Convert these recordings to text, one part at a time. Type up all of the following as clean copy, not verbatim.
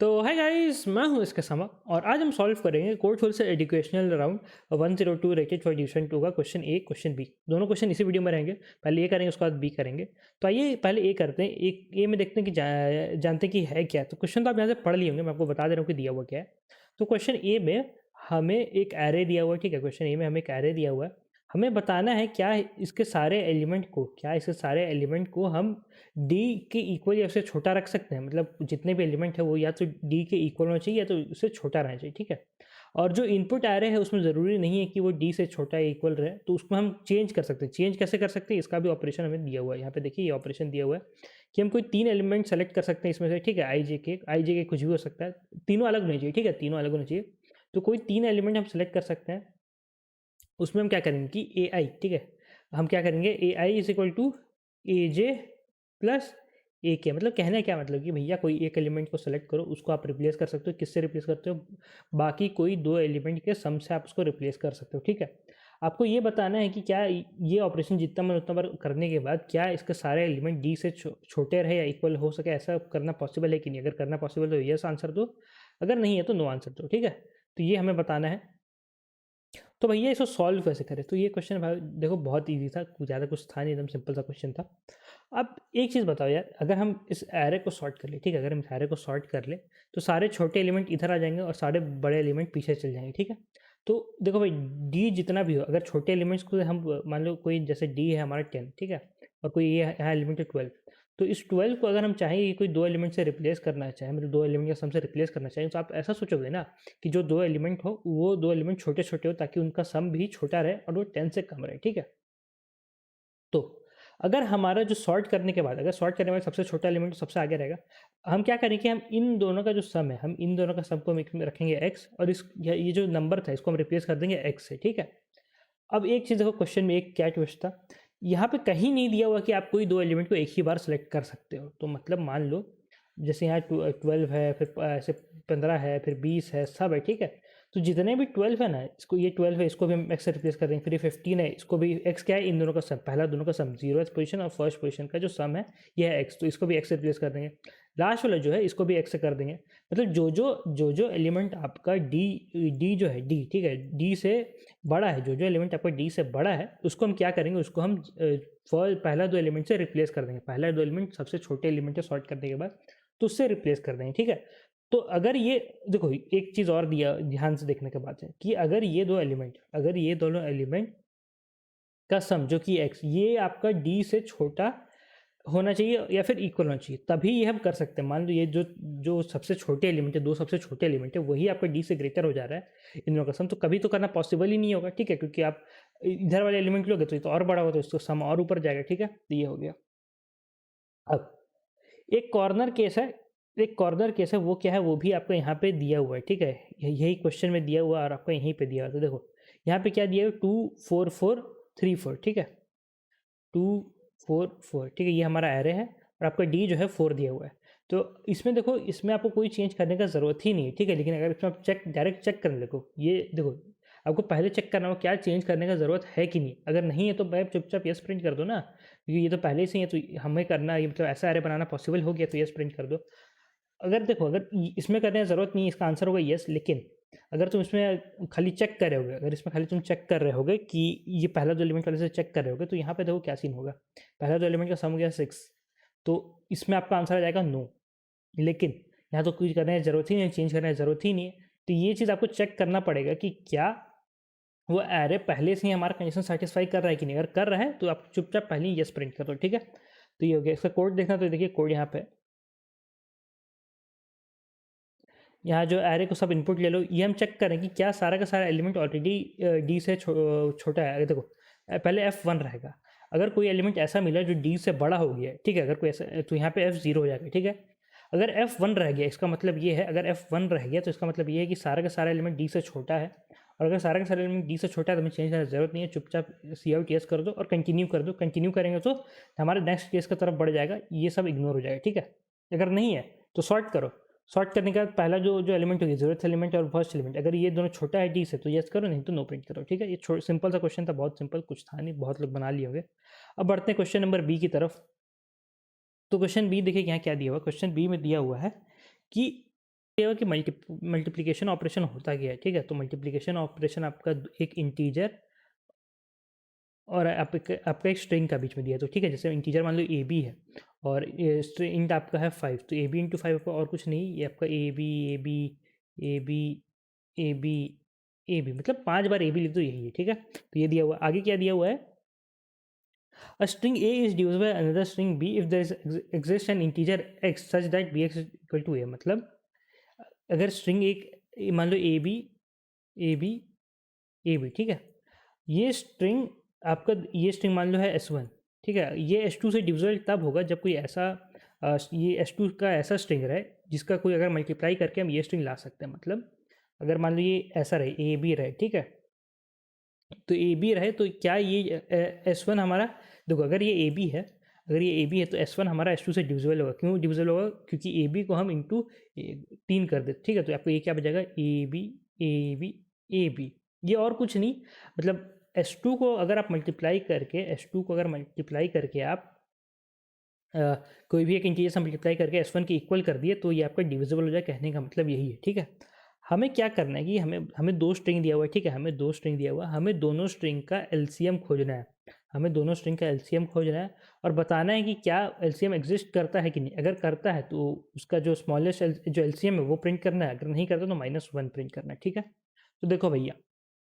तो hi guys, मैं हूं इसके समा और आज हम सॉल्व करेंगे कोड थोड़ी से educational round 102 rated for division 2 का क्वेश्चन ए क्वेश्चन बी। दोनों क्वेश्चन इसी वीडियो में रहेंगे। पहले ए करेंगे, उसके बाद बी करेंगे। तो आइए पहले ए करते हैं। एक ए में देखते हैं कि जानते हैं कि है क्या। तो क्वेश्चन तो आप यहाँ से पढ़ लिए होंगे, मैं आपको बता दे रहा हूँ कि दिया हुआ क्या है। तो क्वेश्चन ए में हमें एक एरे दिया हुआ है। ठीक है, क्वेश्चन ए में हमें एक एरे दिया हुआ है। हमें बताना है इसके सारे एलिमेंट को हम डी के इक्वल या उससे छोटा रख सकते हैं। मतलब जितने भी एलिमेंट है वो या तो डी के इक्वल होना चाहिए या तो उससे छोटा रहना चाहिए। ठीक है, और जो इनपुट एरे है उसमें ज़रूरी नहीं है कि वो डी से छोटा या इक्वल रहे, तो उसको हम चेंज कर सकते हैं। चेंज कैसे कर सकते हैं, इसका भी ऑपरेशन हमें दिया हुआ है। यहाँ पे देखिए ये ऑपरेशन दिया हुआ है कि हम कोई 3 एलिमेंट सेलेक्ट कर सकते हैं इसमें से। ठीक है, आई जे के कुछ भी हो सकता है, तीनों अलग होने चाहिए। ठीक है, तीनों अलग होने चाहिए। तो कोई 3 एलिमेंट हम सेलेक्ट कर सकते हैं। उसमें हम क्या करेंगे कि ए आई, ठीक है, हम क्या करेंगे A I is equal to A J plus A K. मतलब कहने क्या मतलब कि भैया कोई एक एलिमेंट को सेलेक्ट करो, उसको आप रिप्लेस कर सकते हो। किससे रिप्लेस करते हो? बाकी कोई 2 एलिमेंट के सम से आप उसको रिप्लेस कर सकते हो। ठीक है, आपको ये बताना है कि क्या ये ऑपरेशन जितना मन उतना बार करने के बाद क्या इसके सारे एलिमेंट डी से छोटे रहे या इक्वल हो सके। ऐसा करना पॉसिबल है कि नहीं? अगर करना पॉसिबल तो यस आंसर दो, अगर नहीं है तो नो आंसर दो। ठीक है, तो ये हमें बताना है। तो भैया इसको सॉल्व कैसे करें? तो ये क्वेश्चन भाई देखो बहुत इजी था, ज़्यादा कुछ था नहीं, एकदम सिंपल सा क्वेश्चन था। अब एक चीज़ बताओ यार, अगर हम इस एरे को सॉर्ट कर ले, ठीक है, अगर हम इस एरे को सॉर्ट कर ले तो सारे छोटे एलिमेंट इधर आ जाएंगे और सारे बड़े एलिमेंट पीछे चल जाएंगे। ठीक है, तो देखो भाई डी जितना भी हो, अगर छोटे एलिमेंट्स को हम मान लो कोई जैसे डी है हमारा 10, ठीक है, और कोई ये यहाँ एलिमेंट है 12, तो इस 12 को अगर हम चाहें कि कोई 2 एलिमेंट से रिप्लेस करना चाहें, मतलब 2 एलिमेंट के सम से रिप्लेस करना चाहें, तो आप ऐसा सोचोगे ना कि जो 2 एलिमेंट हो वो 2 एलिमेंट छोटे छोटे हो ताकि उनका सम भी छोटा रहे और वो 10 से कम रहे। ठीक है, तो अगर हमारा जो सॉर्ट करने के बाद, अगर सॉर्ट करने के बाद सबसे छोटा एलिमेंट सबसे आगे रहेगा, हम क्या करेंगे कि हम इन दोनों का जो सम है, हम इन दोनों का सम को रखेंगे x, और इस ये जो नंबर था इसको हम रिप्लेस कर देंगे x से। ठीक है, अब एक चीज़ देखो, क्वेश्चन में एक क्या ट्विस्ट था, यहाँ पे कहीं नहीं दिया हुआ कि आप कोई 2 एलिमेंट को एक ही बार सेलेक्ट कर सकते हो। तो मतलब मान लो जैसे यहाँ 12 है, फिर ऐसे 15 है, फिर 20 है, सब है। ठीक है, तो जितने भी 12 है ना, इसको ये 12 है इसको भी हम एक्स से रिप्लेस कर देंगे। फिर ये 15 है, इसको भी एक्स क्या है, इन दोनों का सम, पहला दोनों का सम 0th पोजीशन और फर्स्ट पोजीशन का जो सम है ये है एक्स, तो इसको भी एक्स से रिप्लेस कर देंगे। लास्ट वाला जो है इसको भी एक्स से कर देंगे। मतलब जो एलिमेंट आपका डी जो है डी, ठीक है, डी से बड़ा है, जो एलिमेंट आपका डी से बड़ा है उसको हम क्या करेंगे, उसको हम पहला 2 एलिमेंट से रिप्लेस कर देंगे। पहला 2 एलिमेंट सबसे छोटे एलिमेंट से सॉर्ट करने के बाद तो उससे रिप्लेस कर देंगे। ठीक है, तो अगर ये देखो एक चीज़ और दिया ध्यान से देखने के बाद है कि अगर ये दोनों एलिमेंट का सम जो कि x, ये आपका d से छोटा होना चाहिए या फिर इक्वल होना चाहिए, तभी ये हम कर सकते हैं। मान लो ये जो सबसे छोटे एलिमेंट है, 2 सबसे छोटे एलिमेंट है, वही आपका d से ग्रेटर हो जा रहा है इन दोनों का सम, तो कभी तो करना पॉसिबल ही नहीं होगा। ठीक है, क्योंकि आप इधर वाले एलिमेंट लोगे तो ये तो और बड़ा होगा, तो इसको सम और ऊपर जाएगा। ठीक है, तो ये हो गया। अब एक कॉर्नर केस है, वो क्या है, वो भी आपको यहाँ पे दिया हुआ है। ठीक है, यही क्वेश्चन में दिया हुआ और आपको यहीं पे दिया हुआ। तो देखो यहाँ पे क्या दिया हुआ, 2 4 4 3 4। ठीक है, 2 4 4, ठीक है, ये हमारा एरे है और आपका डी जो है 4 दिया हुआ है। तो इसमें देखो, इसमें आपको कोई चेंज करने का ज़रूरत ही नहीं है। ठीक है, लेकिन अगर इसमें आप डायरेक्ट चेक करने लगो, ये देखो आपको पहले चेक करना हो क्या चेंज करने का ज़रूरत है कि नहीं। अगर नहीं है तो भाई चुपचाप यस प्रिंट कर दो ना, क्योंकि ये तो पहले से ही है, तो हमें करना ये मतलब ऐसा एरे बनाना पॉसिबल हो गया तो यस प्रिंट कर दो। अगर देखो, अगर इसमें करने की ज़रूरत नहीं है, इसका आंसर होगा यस। लेकिन अगर तुम इसमें खाली चेक कर रहे होगे, अगर इसमें खाली तुम चेक कर रहे होगे कि ये पहला 2 एलिमेंट वाले से चेक कर रहे होगे, तो यहाँ पे देखो क्या सीन होगा। पहला 2 एलिमेंट का सम हो गया 6, तो इसमें आपका आंसर आ जाएगा नो। लेकिन यहाँ तो कुछ करने की ज़रूरत ही नहीं, चेंज करने की ज़रूरत ही नहीं है। तो ये चीज़ आपको चेक करना पड़ेगा कि क्या वो एरे पहले से ही हमारा कंडीशन सेटिस्फाई कर रहा है कि नहीं। अगर कर रहा है तो आप चुपचाप पहले ही यस प्रिंट कर दो। ठीक है, तो ये हो गया। इसका कोड देखना, तो देखिए कोड यहाँ पे, यहाँ जो एरे को सब इनपुट ले लो, ये हम चेक करें कि क्या सारा का सारा एलिमेंट ऑलरेडी डी से छोटा है। अगर देखो पहले F1 रहेगा, अगर कोई एलिमेंट ऐसा मिला जो डी से बड़ा हो गया है, ठीक है, अगर कोई ऐसा, तो यहाँ पे F0 हो जाएगा। ठीक है, अगर F1 रह गया इसका मतलब ये है, अगर F1 रह गया तो इसका मतलब ये है कि सारा का सारा एलिमेंट डी से छोटा है। और अगर सारा का सारा एलिमेंट डी से छोटा है तो हमें चेंज करने की जरूरत नहीं है, चुपचाप सी आउट यस कर दो और कंटिन्यू कर दो। कंटिन्यू करेंगे तो हमारे नेक्स्ट केस की तरफ बढ़ जाएगा, ये सब इग्नोर हो जाएगा। ठीक है, अगर नहीं है तो सॉर्ट करो। सॉर्ट करने के बाद पहला जो एलिमेंट होगी, जरूरत एलिमेंट और फर्स्ट एलिमेंट, अगर ये दोनों छोटा है डी से तो यस करो, नहीं तो नो प्रिंट करो। ठीक है, ये सिंपल सा क्वेश्चन था, बहुत सिंपल, कुछ था नहीं, बहुत लोग बना लिए होंगे। अब बढ़ते हैं क्वेश्चन नंबर बी की तरफ। तो क्वेश्चन बी देखिए यहाँ क्या दिया हुआ, क्वेश्चन बी में दिया हुआ है कि मल्टीप्लिकेशन ऑपरेशन होता क्या है, ठीक है। तो मल्टीप्लिकेशन ऑपरेशन आपका एक इंटीजर और आपका एक स्ट्रिंग का बीच में दिया है। तो ठीक है, जैसे इंटीजर मान लो ए बी है और स्ट्रिंग आपका है 5, तो ए बी इंटू 5 आपका और कुछ नहीं, ये आपका A B A B A B A B A B, मतलब 5 बार ए बी लिख दो, यही है, ठीक है। तो ये दिया हुआ, आगे क्या दिया हुआ है, a string a is divisible by another string b if there is exists an integer x such that bx is equal to a। मतलब अगर स्ट्रिंग एक मान लो A B A B A B, ठीक है, ये स्ट्रिंग आपका, ये स्ट्रिंग मान लो है S1, ठीक है, ये S2 से डिविजिबल तब होगा जब कोई ऐसा ये S2 का ऐसा स्ट्रिंग रहे जिसका कोई अगर मल्टीप्लाई करके हम ये स्ट्रिंग ला सकते हैं। मतलब अगर मान लो ये ऐसा रहे, ए बी रहे, ठीक है, तो ए बी रहे तो क्या ये S1 हमारा, देखो अगर ये ए बी है, अगर ये ए बी है तो S1 हमारा S2 से डिविजिबल होगा। क्यों डिविजिबल होगा, क्योंकि ए बी को हम इंटू 3 कर देते, ठीक है। तो आपको ये क्या बचेगा, A B A B A B, ये और कुछ नहीं, मतलब S2 को अगर आप मल्टीप्लाई करके, S2 को अगर मल्टीप्लाई करके आप कोई भी एक इंटीजर से मल्टीप्लाई करके S1 के इक्वल कर दिए तो ये आपका डिविजिबल हो जाए, कहने का मतलब यही है, ठीक है। हमें क्या करना है कि हमें दो स्ट्रिंग दिया हुआ है, ठीक है, हमें दो स्ट्रिंग दिया हुआ है, हमें दोनों स्ट्रिंग का एलसीएम खोजना है, हमें दोनों स्ट्रिंग का एलसीएम खोजना है और बताना है कि क्या एलसीएम एग्जिस्ट करता है कि नहीं। अगर करता है तो उसका जो स्मॉलेस्ट जो एलसीएम है वो प्रिंट करना है, अगर नहीं करता तो -1 प्रिंट करना है, ठीक है। तो देखो भैया,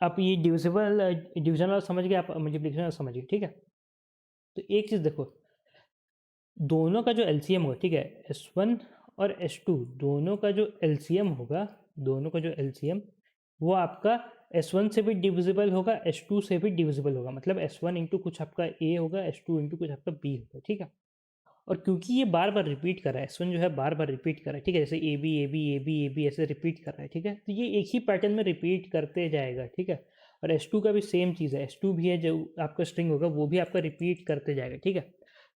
आप ये डिविजन वाला समझ गए, आप मल्टीप्लिकेशन वाला समझ गए, ठीक है। तो एक चीज़ देखो, दोनों का जो एलसीएम होगा, ठीक है, S1 और S2 दोनों का जो एलसीएम होगा, दोनों का जो एलसीएम वो आपका S1 से भी डिविजिबल होगा, S2 से भी डिविजिबल होगा। मतलब S1 इंटू कुछ आपका A होगा, S2 इंटू कुछ आपका B होगा, ठीक है। और क्योंकि ये बार बार रिपीट कर रहा है, S1 जो है बार बार रिपीट कर रहा है, ठीक है, जैसे A B A B A B A B ऐसे रिपीट कर रहा है, ठीक है, तो ये एक ही पैटर्न में रिपीट करते जाएगा, ठीक है। और S2 का भी सेम चीज़ है, S2 भी है, जो आपका स्ट्रिंग होगा वो भी आपका रिपीट करते जाएगा, ठीक है।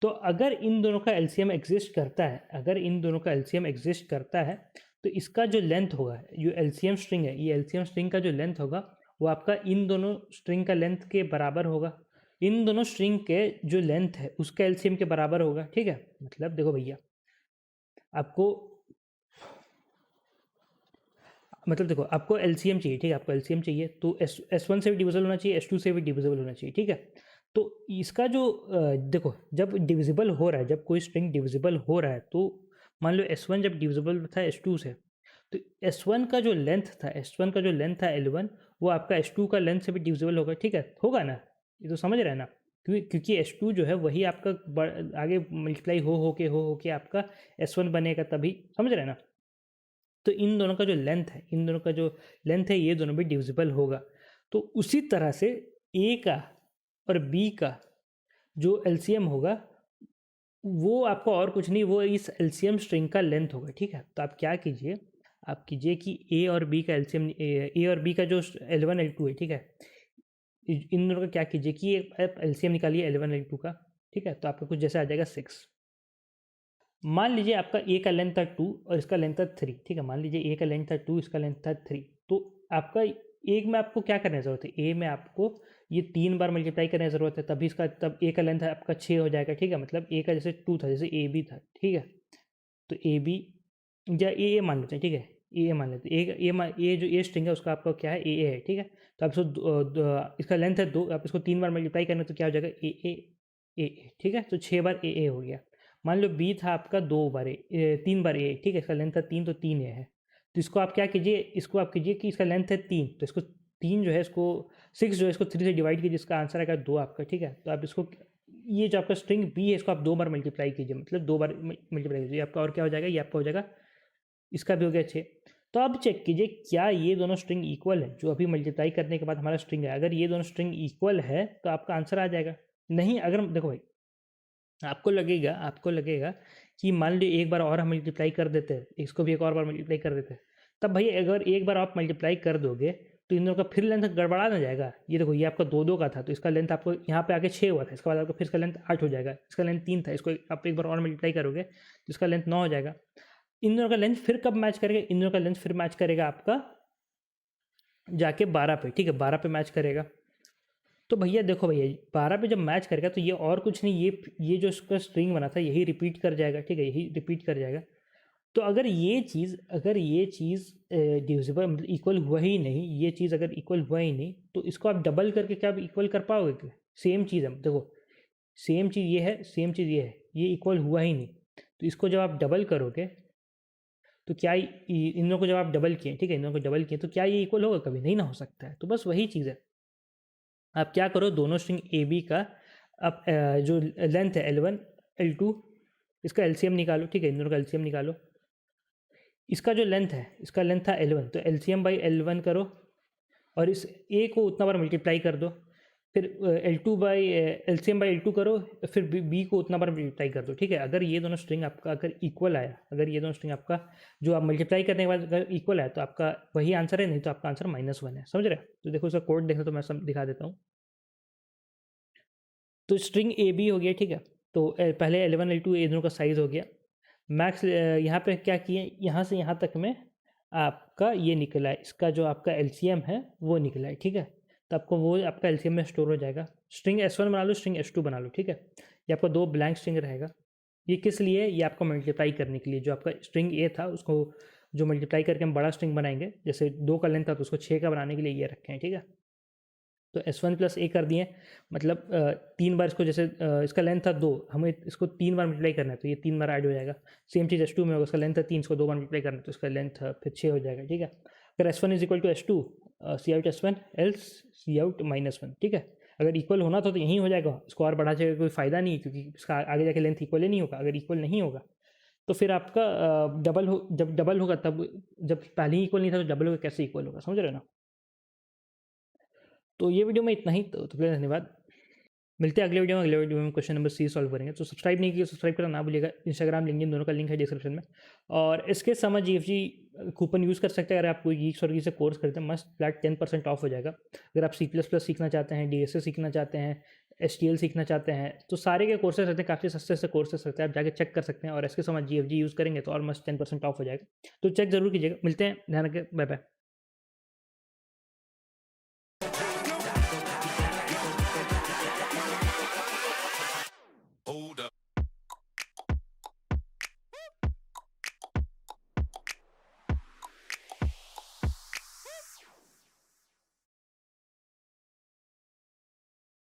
तो अगर इन दोनों का एलसीएम एग्जिस्ट करता है, अगर इन दोनों का एलसीएम एग्जिस्ट करता है तो इसका जो लेंथ होगा, जो एलसीएम स्ट्रिंग है, ये एलसीएम स्ट्रिंग का जो लेंथ होगा वो आपका इन दोनों स्ट्रिंग का लेंथ के बराबर होगा, इन दोनों स्ट्रिंग के जो लेंथ है उसका एलसीएम के बराबर होगा, ठीक है। मतलब देखो भैया, आपको मतलब देखो आपको एलसीएम चाहिए, ठीक है, आपको एलसीएम चाहिए तो S1 से भी डिविजिबल होना चाहिए, S2 से भी डिविजिबल होना चाहिए, ठीक है। तो इसका जो देखो, जब डिविजिबल हो रहा है, जब कोई स्ट्रिंग डिविजिबल हो रहा है तो मान लो S1 जब डिविजिबल था S2 से, तो S1 का जो लेंथ था, S1 का जो लेंथ था L1, वो आपका S2 का लेंथ से भी डिविजिबल होगा, ठीक है, होगा ना, ये तो समझ रहे हैं ना। क्योंकि S2 जो है वही आपका आगे मल्टीप्लाई हो के आपका S1 बनेगा, तभी, समझ रहे हैं ना। तो इन दोनों का जो लेंथ है, इन दोनों का जो लेंथ है, ये दोनों भी डिविजिबल होगा। तो उसी तरह से ए का और बी का जो एलसीएम होगा वो आपको और कुछ नहीं, वो इस एलसीएम स्ट्रिंग का लेंथ होगा, ठीक है। तो आप क्या कीजिए, आप कीजिए कि ए और बी का एलसीएम, ए और बी का जो L1 L2 है, ठीक है, इन दोनों का क्या कीजिए कि आप एलसीएम निकालिए L1 L2 का, ठीक है। तो आपका कुछ जैसे आ जाएगा 6। मान लीजिए आपका ए का लेंथ था 2 और इसका लेंथ था 3, ठीक है, मान लीजिए ए का लेंथ था 2, इसका लेंथ था 3। तो आपका एक में आपको क्या करने की ज़रूरत है, ए में आपको ये 3 बार मल्टीप्लाई करने की ज़रूरत है, तभी इसका, तब ए का लेंथ आपका 6 हो जाएगा, ठीक है। मतलब ए का जैसे 2 था, जैसे ए बी था, ठीक है, तो ए बी या ए मान लेते हैं, ठीक है, ए मान लेते हैं, ए जो ए स्ट्रिंग है उसका आपका क्या है, ए है, ठीक है। तो आप इसको इसका लेंथ है 2, आप इसको 3 बार मल्टीप्लाई करना तो क्या हो जाएगा, ए, ठीक है। तो 6 बार ए हो गया। मान लो बी था आपका 2 बार 3 बार ए, ठीक है, इसका लेंथ था 3, तो 3 ए है। तो इसको आप क्या कीजिए, इसको आप कीजिए कि इसका लेंथ है 3, तो इसको 3 जो है, इसको 6 जो है, इसको 3 से डिवाइड कीजिए, जिसका आंसर आएगा 2 आपका, ठीक है। तो आप इसको, ये जो आपका स्ट्रिंग बी है, इसको आप 2 बार मल्टीप्लाई कीजिए, मतलब 2 बार मल्टीप्लाई कीजिए, आपका और क्या हो जाएगा, ये आपका हो जाएगा, इसका भी हो गया 6। तो अब चेक कीजिए क्या ये दोनों स्ट्रिंग इक्वल है, जो अभी मल्टीप्लाई करने के बाद हमारा स्ट्रिंग है, अगर ये दोनों स्ट्रिंग इक्वल है तो आपका आंसर आ जाएगा। नहीं, अगर देखो भाई, आपको लगेगा कि मान लीजिए एक बार और हम मल्टीप्लाई कर देते हैं, इसको भी एक और बार मल्टीप्लाई कर देते हैं, तब भाई अगर एक बार आप मल्टीप्लाई कर दोगे तो इन दोनों का फिर लेंथ गड़बड़ा ना जाएगा। ये देखो, ये आपका 2 का था, तो इसका लेंथ आपको यहाँ पे आके 6 हुआ था, इसके बाद आपका फिर इसका लेंथ 8 हो जाएगा, इसका लेंथ 3 था, इसको आप एक बार और मल्टीप्लाई करोगे तो इसका लेंथ 9 हो जाएगा। इन दोनों का लेंथ फिर कब मैच करेगा, इन दोनों का लेंथ फिर मैच करेगा आपका जाके 12 पे, ठीक है, 12 पे मैच करेगा। तो भैया देखो भैया 12 पे जब मैच करेगा तो ये और कुछ नहीं, ये जो इसका स्ट्रिंग बना था यही रिपीट कर जाएगा, ठीक है, यही रिपीट कर जाएगा। तो अगर ये चीज़ डिविजिबल मतलब इक्वल हुआ ही नहीं, ये चीज़ अगर इक्वल हुआ ही नहीं तो इसको आप डबल करके क्या आप इक्वल कर पाओगे क्या? सेम चीज़ है, देखो सेम चीज़ ये है, सेम चीज़ ये है, ये इक्वल हुआ ही नहीं। तो इसको जब आप डबल करोगे तो क्या इन दोनों को जब आप डबल किए, ठीक है, इन दोनों को डबल किए तो क्या ये इक्वल होगा? कभी नहीं ना हो सकता है। तो बस वही चीज़ है, आप क्या करो, दोनों स्ट्रिंग ए बी का अब जो लेंथ है L1 L2 इसका एलसीएम निकालो, ठीक है, इन दोनों का एलसीएम निकालो। इसका जो लेंथ है, इसका लेंथ था L1, तो एलसीएम बाई L1 करो और इस ए को उतना बार मल्टीप्लाई कर दो। फिर L2 by LCM by L2 करो, फिर बी को उतना बार मल्टीप्लाई कर दो, ठीक है। अगर ये दोनों स्ट्रिंग आपका अगर इक्वल आया, अगर ये दोनों स्ट्रिंग आपका जो आप मल्टीप्लाई करने के बाद अगर इक्वल आया तो आपका वही आंसर है, नहीं तो आपका आंसर -1 है, समझ रहे हो? तो देखो इसका कोड देखो तो मैं दिखा देता हूँ। तो स्ट्रिंग ए बी हो गया, ठीक है। तो पहले L1 L2 ये दोनों का साइज़ हो गया। मैक्स यहाँ पे क्या किए, यहाँ से यहाँ तक में आपका ये निकला है, इसका जो आपका एलसीएम है वो निकला है, ठीक है। तो आपको वो आपका एलसीएम में स्टोर हो जाएगा। स्ट्रिंग S1 बना लो, स्ट्रिंग S2 बना लो, ठीक है। ये आपका 2 ब्लैंक स्ट्रिंग रहेगा। ये किस लिए? ये आपको मल्टीप्लाई करने के लिए, जो आपका स्ट्रिंग ए था उसको जो मल्टीप्लाई करके हम बड़ा स्ट्रिंग बनाएंगे, जैसे 2 का लेंथ था तो उसको 6 का बनाने के लिए ये रखे हैं, ठीक है। तो S1 प्लस ए कर दिए, मतलब 3 बार इसको, जैसे इसका लेंथ था 2, हमें इसको 3 बार मल्टीप्लाई करना है तो ये 3 बार ऐड हो जाएगा। सेम चीज़ S2 में होगा, इसका लेंथ है 3, इसको 2 बार मल्टीप्लाई करना है तो इसका लेंथ फिर 6 हो जाएगा, ठीक है। अगर S1 is equal to S2, cout S1 else cout -1, ठीक है। अगर इक्वल होना था तो यहीं हो जाएगा, इसको और बढ़ा के कोई फ़ायदा नहीं है क्योंकि इसका आगे जाके लेंथ इक्वल ही नहीं होगा। अगर इक्वल नहीं होगा तो फिर आपका जब डबल होगा तब, जब पहले ही इक्वल नहीं था तो डबल होगा कैसे इक्वल होगा, समझ रहे हो ना? तो ये वीडियो में इतना ही, तो धन्यवाद। मिलते हैं अगले वीडियो में। अगले वीडियो में क्वेश्चन नंबर 3 सॉल्व करेंगे। तो सब्सक्राइब नहीं किया, सब्सक्राइब करना ना भूलिएगा। इंस्टाग्राम, लिंक्डइन दोनों का लिंक है डिस्क्रिप्शन में। और इसके समय जीएफजी कूपन यूज़ कर सकते हैं। अगर आप कोई गीक्स और से कोर्स करते हैं, मस्त फ्लैट 10% ऑफ हो जाएगा। अगर आप C++ सीखना चाहते हैं, DSA सीखना चाहते हैं, STL सीखना चाहते हैं, तो सारे के कोर्सेज रहते हैं, काफ़ी सस्ते से कोर्सेज रहते हैं, आप जाके चेक कर सकते हैं। और इसके समय जीएफजी यूज़ करेंगे तो और मस्त 10% ऑफ हो जाएगा। तो चेक जरूर कीजिएगा। मिलते हैं, ध्यान रखें, बाय बाय।